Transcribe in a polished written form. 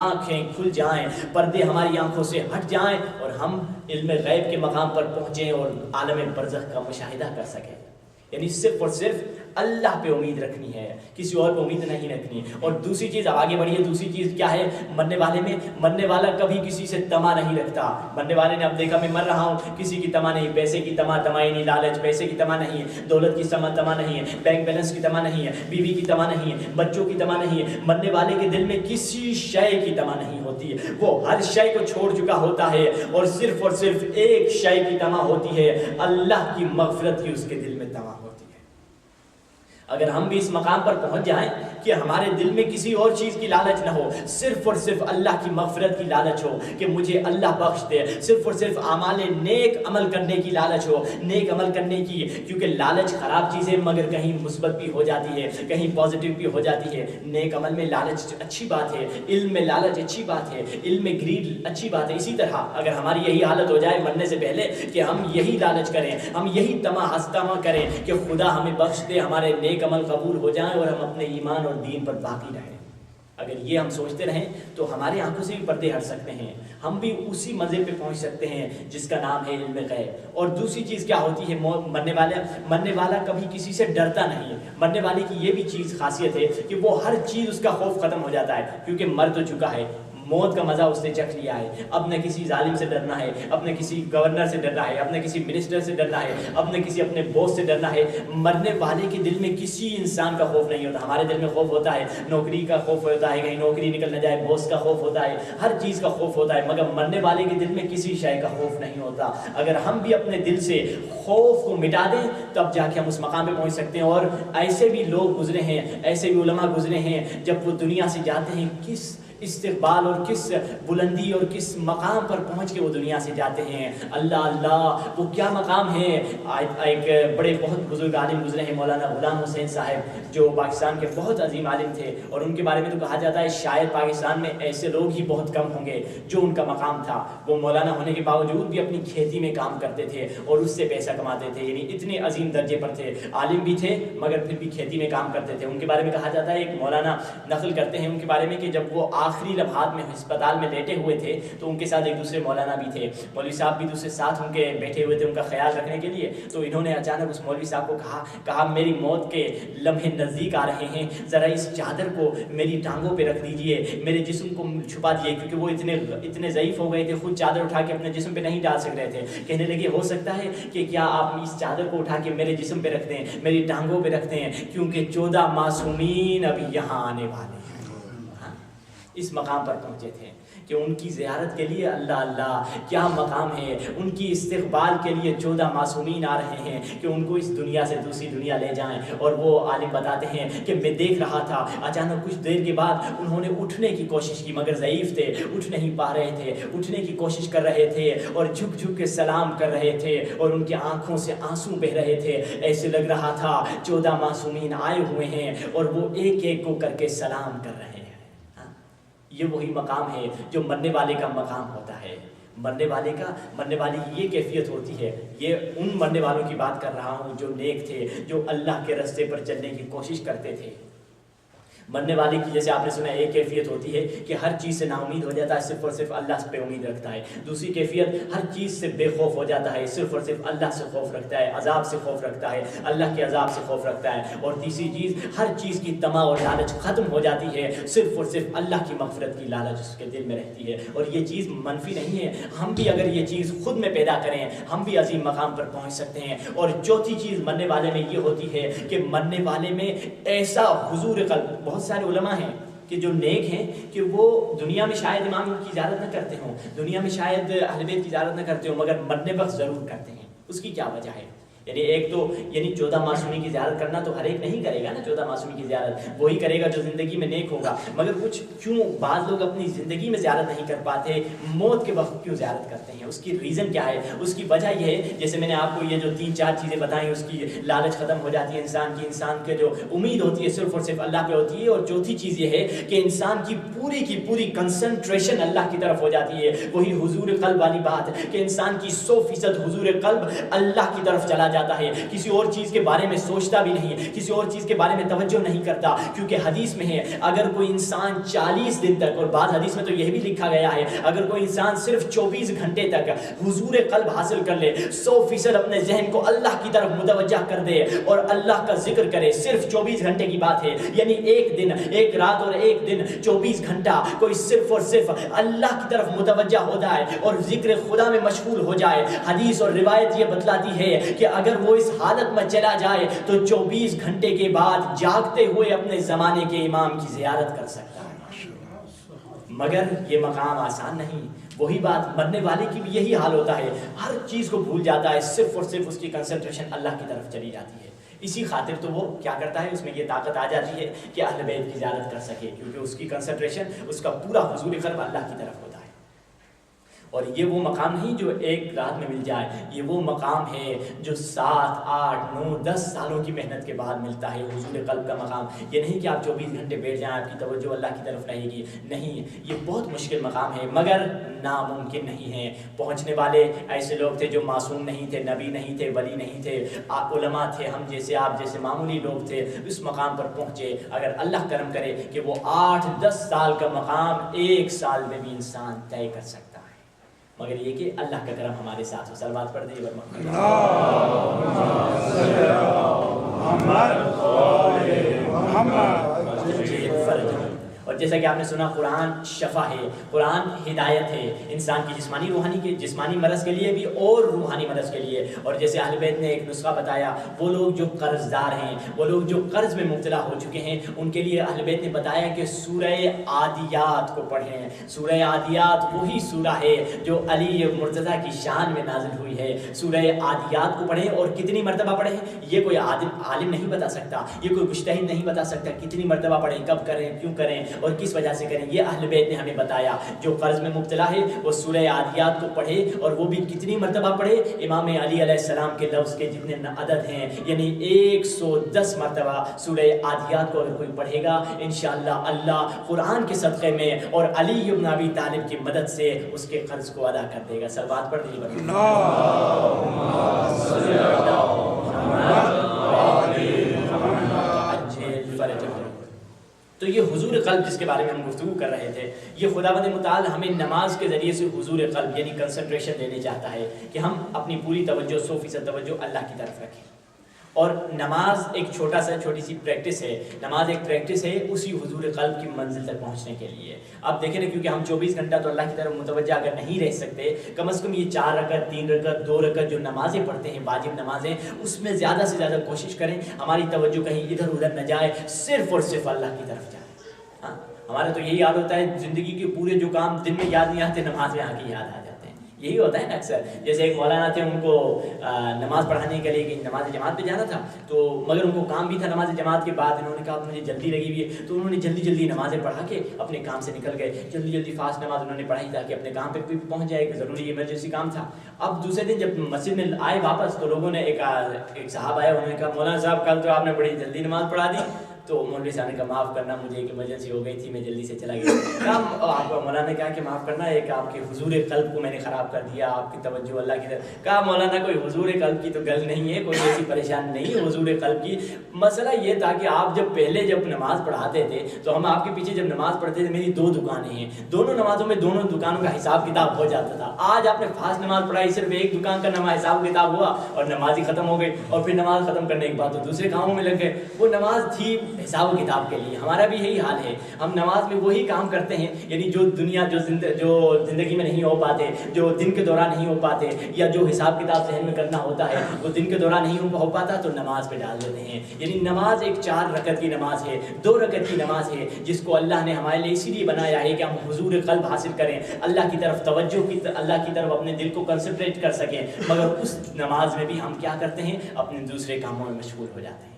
آنکھیں کھل جائیں، پردے ہماری آنکھوں سے ہٹ جائیں اور ہم علم غیب کے مقام پر پہنچیں اور عالم برزخ کا مشاہدہ کر سکیں۔ یعنی صرف اور صرف اللہ پہ امید رکھنی ہے، کسی اور پہ امید نہیں رکھنی۔ اور دوسری چیز، اب آگے بڑھیے، دوسری چیز کیا ہے مرنے والے میں؟ مرنے والا کبھی کسی سے طمع نہیں رکھتا۔ مرنے والے نے اب دیکھا میں مر رہا ہوں، کسی کی طمع نہیں، پیسے کی طمع نہیں، لالچ، پیسے کی طمع نہیں ہے، دولت کی طمع نہیں ہے، بینک بیلنس کی طمع نہیں ہے، بیوی کی طمع نہیں ہے، بچوں کی طمع نہیں ہے۔ مرنے والے کے دل میں کسی شے کی طمع نہیں ہوتی ہے، وہ ہر شے کو چھوڑ چکا ہوتا ہے اور صرف ایک شے کی طمع ہوتی ہے، اللہ کی مغفرت کی اس کے دل میں طمع ہوتی ہے۔ اگر ہم بھی اس مقام پر پہنچ جائیں کہ ہمارے دل میں کسی اور چیز کی لالچ نہ ہو، صرف اور صرف اللہ کی مغفرت کی لالچ ہو کہ مجھے اللہ بخش دے، صرف اور صرف اعمال نیک عمل کرنے کی لالچ ہو، نیک عمل کرنے کی، کیونکہ لالچ خراب چیز ہے مگر کہیں مثبت بھی ہو جاتی ہے، کہیں پازیٹیو بھی ہو جاتی ہے۔ نیک عمل میں لالچ اچھی بات ہے، علم میں لالچ اچھی بات ہے، علم میں گریڈ اچھی بات ہے۔ اسی طرح اگر ہماری یہی حالت ہو جائے مرنے سے پہلے کہ ہم یہی لالچ کریں، ہم یہی طمع کریں کہ خدا ہمیں بخش دے، ہمارے نیک عمل قبول ہو جائیں اور ہم اپنے ایمان اور دین پر باقی رہیں، اگر یہ ہم سوچتے رہیں تو ہمارے آنکھوں سے بھی پردے ہٹ سکتے ہیں، ہم بھی اسی منزل پہ پہنچ سکتے ہیں جس کا نام ہے علم غیب۔ اور دوسری چیز کیا ہوتی ہے؟ مرنے والا کبھی کسی سے ڈرتا نہیں ہے۔ مرنے والے کی یہ بھی چیز خاصیت ہے کہ وہ ہر چیز اس کا خوف ختم ہو جاتا ہے، کیونکہ مر تو چکا ہے، موت کا مزہ اس نے چکھ لیا ہے۔ اب نہ کسی ظالم سے ڈرنا ہے، اب نہ کسی گورنر سے ڈرنا ہے، اب نہ کسی منسٹر سے ڈرنا ہے، اب نہ کسی اپنے باس سے ڈرنا ہے۔ مرنے والے کے دل میں کسی انسان کا خوف نہیں ہوتا۔ ہمارے دل میں خوف ہوتا ہے، نوکری کا خوف ہوتا ہے، کہیں نوکری نکل نہ جائے، باس کا خوف ہوتا ہے، ہر چیز کا خوف ہوتا ہے، مگر مرنے والے کے دل میں کسی شے کا خوف نہیں ہوتا۔ اگر ہم بھی اپنے دل سے خوف کو مٹا دیں تب جا کے ہم اس مقام پہ پہنچ سکتے ہیں۔ اور ایسے بھی لوگ گزرے ہیں، ایسے بھی علماء گزرے ہیں، جب وہ دنیا سے جاتے ہیں کس استقبال اور کس بلندی اور کس مقام پر پہنچ کے وہ دنیا سے جاتے ہیں۔ اللہ اللہ، وہ کیا مقام ہے۔ ایک بڑے بہت بزرگ عالم گزرے ہیں، مولانا غلام حسین صاحب، جو پاکستان کے بہت عظیم عالم تھے، اور ان کے بارے میں تو کہا جاتا ہے شاید پاکستان میں ایسے لوگ ہی بہت کم ہوں گے جو ان کا مقام تھا۔ وہ مولانا ہونے کے باوجود بھی اپنی کھیتی میں کام کرتے تھے اور اس سے پیسہ کماتے تھے، یعنی اتنے عظیم درجے پر تھے، عالم بھی تھے مگر پھر بھی کھیتی میں کام کرتے تھے۔ ان کے بارے میں کہا جاتا ہے، ایک مولانا نقل کرتے ہیں ان کے بارے میں کہ جب وہ آخری لمحات میں ہسپتال میں لیٹے ہوئے تھے تو ان کے ساتھ ایک دوسرے مولانا بھی تھے، مولوی صاحب بھی دوسرے ساتھ ان کے بیٹھے ہوئے تھے ان کا خیال رکھنے کے لیے۔ تو انہوں نے اچانک اس مولوی صاحب کو کہا میری موت کے لمحے نزدیک آ رہے ہیں، ذرا اس چادر کو میری ٹانگوں پہ رکھ دیجئے، میرے جسم کو چھپا دیجئے، کیونکہ وہ اتنے ضعیف ہو گئے تھے، خود چادر اٹھا کے اپنے جسم پہ نہیں ڈال سک رہے تھے۔ کہنے لگے ہو سکتا ہے کہ کیا آپ اس چادر کو اٹھا کے میرے جسم پہ رکھ دیں، میری ٹانگوں پہ رکھ دیں، کیونکہ 14 معصومین ابھی یہاں آنے والے ہیں۔ اس مقام پر پہنچے تھے کہ ان کی زیارت کے لیے اللہ اللہ کیا مقام ہے، ان کی استقبال کے لیے 14 معصومین آ رہے ہیں کہ ان کو اس دنیا سے دوسری دنیا لے جائیں۔ اور وہ عالم بتاتے ہیں کہ میں دیکھ رہا تھا، اچانک کچھ دیر کے بعد انہوں نے اٹھنے کی کوشش کی مگر ضعیف تھے، اٹھ نہیں پا رہے تھے، اٹھنے کی کوشش کر رہے تھے اور جھک جھک کے سلام کر رہے تھے اور ان کی آنکھوں سے آنسو بہ رہے تھے۔ ایسے لگ رہا تھا 14 معصومین آئے ہوئے ہیں اور وہ ایک ایک کو کر کے سلام کر رہے ہیں۔ یہ وہی مقام ہے جو مرنے والے کا مقام ہوتا ہے۔ مرنے والے کی یہ کیفیت ہوتی ہے۔ یہ ان مرنے والوں کی بات کر رہا ہوں جو نیک تھے، جو اللہ کے راستے پر چلنے کی کوشش کرتے تھے۔ مرنے والے کی جیسے آپ نے سنا ایک کیفیت ہوتی ہے کہ ہر چیز سے نا امید ہو جاتا ہے، صرف اور صرف اللہ پہ امید رکھتا ہے۔ دوسری کیفیت ہر چیز سے بے خوف ہو جاتا ہے، صرف اور صرف اللہ سے خوف رکھتا ہے، عذاب سے خوف رکھتا ہے، اللہ کے عذاب سے خوف رکھتا ہے۔ اور تیسری چیز ہر چیز کی طمع اور لالچ ختم ہو جاتی ہے، صرف اور صرف اللہ کی مغفرت کی لالچ اس کے دل میں رہتی ہے۔ اور یہ چیز منفی نہیں ہے، ہم بھی اگر یہ چیز خود میں پیدا کریں ہم بھی عظیم مقام پر پہنچ سکتے ہیں۔ اور چوتھی چیز مرنے والے میں یہ ہوتی ہے کہ مرنے والے میں ایسا حضور قلب، بہت سارے علماء ہیں کہ جو نیک ہیں کہ وہ دنیا میں شاید امام کی زیارت نہ کرتے ہوں، دنیا میں شاید اہل بیت کی زیارت نہ کرتے ہوں، مگر مرنے وقت ضرور کرتے ہیں۔ اس کی کیا وجہ ہے؟ ایک تو 14 معصومین کی زیارت کرنا تو ہر ایک نہیں کرے گا نا، 14 معصومین کی زیارت وہی کرے گا جو زندگی میں نیک ہوگا، مگر کچھ کیوں بعض لوگ اپنی زندگی میں زیارت نہیں کر پاتے، موت کے وقت کیوں زیارت کرتے ہیں؟ اس کی ریزن کیا ہے؟ اس کی وجہ یہ ہے، جیسے میں نے آپ کو یہ جو 3-4 چیزیں بتائیں، اس کی لالچ ختم ہو جاتی ہے انسان کے جو امید ہوتی ہے صرف اور صرف اللہ پہ ہوتی ہے۔ اور چوتھی چیز یہ ہے کہ انسان کی پوری کنسنٹریشن اللہ کی طرف ہو جاتی ہے، وہی حضور قلب والی بات کہ انسان کی 100% حضور قلب اللہ کی طرف چلا جاتا ہے، کسی اور چیز کے بارے میں سوچتا بھی نہیں، کسی اور چیز کے بارے میں توجہ نہیں کرتا، کیونکہ حدیث میں ہے اگر کوئی انسان 40 دن تک، اور بعض حدیث میں تو یہ بھی لکھا گیا ہے اگر کوئی انسان صرف 24 گھنٹے تک حضور قلب حاصل کر لے، 100% اپنے ذہن کو اللہ کی طرف متوجہ کر دے اور اللہ کا ذکر کرے، صرف 24 گھنٹے کی بات ہے، یعنی ایک دن، ایک رات اور ایک دن 24 گھنٹہ کوئی صرف اور صرف اللہ کی طرف متوجہ ہو جائے اور ذکر خدا میں مشغول ہو جائے، حدیث اور روایت یہ بتلاتی ہے کہ اگر وہ اس حالت میں چلا جائے تو 24 گھنٹے کے بعد جاگتے ہوئے اپنے زمانے کے امام کی زیارت کر سکتا ہے۔ مگر یہ مقام آسان نہیں، وہی بات مرنے والے کی بھی یہی حال ہوتا ہے، ہر چیز کو بھول جاتا ہے، صرف اور صرف اس کی کنسنٹریشن اللہ کی طرف چلی جاتی ہے۔ اسی خاطر تو وہ کیا کرتا ہے، اس میں یہ طاقت آ جاتی ہے کہ اہل بیت کی زیارت کر سکے، کیونکہ اس کی کنسنٹریشن، اس کا پورا حضور قلب اللہ کی طرف ہوتا ہے۔ اور یہ وہ مقام نہیں جو ایک رات میں مل جائے، یہ وہ مقام ہے جو 7، 8، 9، 10 سالوں کی محنت کے بعد ملتا ہے، حضور قلب کا مقام۔ یہ نہیں کہ آپ 24 گھنٹے بیٹھ جائیں، آپ کی توجہ اللہ کی طرف رہے گی، نہیں، یہ بہت مشکل مقام ہے، مگر ناممکن نہیں ہے۔ پہنچنے والے ایسے لوگ تھے جو معصوم نہیں تھے، نبی نہیں تھے، ولی نہیں تھے، علماء تھے، ہم جیسے، آپ جیسے معمولی لوگ تھے، اس مقام پر پہنچے۔ اگر اللہ کرم کرے کہ وہ 8-10 سال کا مقام 1 سال میں بھی انسان طے کر سکتا ہے، مگر یہ کہ اللہ کا کرم ہمارے ساتھ ہو۔ صلوات پڑھ دیں اور جیسا کہ آپ نے سنا قرآن شفا ہے، قرآن ہدایت ہے، انسان کی جسمانی روحانی کے جسمانی مرض کے لیے بھی اور روحانی مرض کے لیے۔ اور جیسے اہل بیت نے ایک نسخہ بتایا، وہ لوگ جو قرض دار ہیں، وہ لوگ جو قرض میں مبتلا ہو چکے ہیں، ان کے لیے اہل بیت نے بتایا کہ سورہ عادیات کو پڑھیں۔ سورہ عادیات وہی سورہ ہے جو علی مرتضیٰ کی شان میں نازل ہوئی ہے۔ سورہ عادیات کو پڑھیں، اور کتنی مرتبہ پڑھیں یہ کوئی عالم نہیں بتا سکتا، یہ کوئی مجتہد نہیں بتا سکتا کتنی مرتبہ پڑھیں، کب کریں، کیوں کریں اور کس وجہ سے کریں۔ یہ اہل بیت نے ہمیں بتایا، جو قرض میں مبتلا ہے وہ سورہ عادیات کو پڑھے، اور وہ بھی کتنی مرتبہ پڑھے، امام علی علیہ السلام کے لفظ کے جتنے عدد ہیں، یعنی 110 مرتبہ سورہ عادیات کو اگر کوئی پڑھے گا، انشاءاللہ اللہ قرآن کے صدقے میں اور علی بن ابی طالب کی مدد سے اس کے قرض کو ادا کر دے گا۔ صلوات پڑھ دیجیے۔ تو یہ حضور قلب جس کے بارے میں ہم گفتگو کر رہے تھے، یہ خداوند متعال ہمیں نماز کے ذریعے سے حضور قلب یعنی کنسنٹریشن دینے چاہتا ہے کہ ہم اپنی پوری توجہ 100% توجہ اللہ کی طرف رکھیں۔ اور نماز ایک چھوٹی سی پریکٹس ہے، نماز ایک پریکٹس ہے اسی حضور قلب کی منزل تک پہنچنے کے لیے۔ آپ دیکھیں نا، کیونکہ ہم 24 گھنٹہ تو اللہ کی طرف متوجہ اگر نہیں رہ سکتے، کم از کم یہ 4 رکعت، 3 رکعت، 2 رکعت جو نمازیں پڑھتے ہیں، واجب نمازیں، اس میں زیادہ سے زیادہ کوشش کریں ہماری توجہ کہیں ادھر ادھر نہ جائے، صرف اور صرف اللہ کی طرف جائے۔ ہاں، ہمارا تو یہی حال ہوتا ہے، زندگی کے پورے جو کام دن میں یاد نہیں آتے، نماز میں آ کے یاد آ جاتے ہیں، یہی ہوتا ہے نا اکثر۔ جیسے ایک مولانا تھے، ان کو نماز پڑھانے کے لیے کہ نماز جماعت پہ جانا تھا، تو مگر ان کو کام بھی تھا نماز جماعت کے بعد، انہوں نے کہا مجھے جلدی لگی ہوئی ہے، تو انہوں نے جلدی جلدی نمازیں پڑھا کے اپنے کام سے نکل گئے، جلدی جلدی فاسٹ نماز انہوں نے پڑھائی تاکہ اپنے کام پہ بھی پہنچ جائے، کہ ضروری ایمرجنسی کام تھا۔ اب دوسرے دن جب مسجد میں آئے واپس، تو لوگوں نے ایک صاحب آیا، انہوں نے کہا مولانا صاحب کل تو آپ نے بڑی جلدی نماز پڑھا دی۔ تو مولوی صاحب نے کہا معاف کرنا، مجھے ایک ایمرجنسی ہو گئی تھی، میں جلدی سے چلا گیا۔ آپ کو مولانا نے کہا کہ معاف کرنا، ایک آپ کے حضور قلب کو میں نے خراب کر دیا، آپ کی توجہ اللہ کی طرف۔ کہا مولانا کوئی حضور قلب کی تو گل نہیں ہے، کوئی ایسی پریشان نہیں ہے حضور قلب کی، مسئلہ یہ تھا کہ آپ جب نماز پڑھاتے تھے تو ہم آپ کے پیچھے جب نماز پڑھتے تھے، میری 2 دکانیں ہیں، دونوں نمازوں میں دونوں دکانوں کا حساب کتاب ہو جاتا تھا۔ آج آپ نے فاسٹ نماز پڑھائی، صرف ایک دکان کا حساب کتاب ہوا اور نماز ہی ختم ہو گئی، اور پھر نماز ختم کرنے کے بعد تو دوسرے کاموں میں لگ گئے۔ وہ نماز تھی حساب و کتاب کے لیے، ہمارا بھی یہی حال ہے، ہم نماز میں وہی کام کرتے ہیں، یعنی جو زندگی میں نہیں ہو پاتے، جو دن کے دوران نہیں ہو پاتے، یا جو حساب کتاب ذہن میں کرنا ہوتا ہے وہ دن کے دوران نہیں ہو پاتا، تو نماز پہ ڈال دیتے ہیں۔ یعنی نماز ایک 4 رکعت کی نماز ہے، 2 رکعت کی نماز ہے، جس کو اللہ نے ہمارے لیے اسی لیے بنایا ہے کہ ہم حضور قلب حاصل کریں، اللہ کی طرف توجہ اللہ کی طرف اپنے دل کو کنسنٹریٹ کر سکیں۔ مگر اس نماز میں بھی ہم کیا کرتے ہیں، اپنے دوسرے کاموں میں مشغول ہو جاتے ہیں۔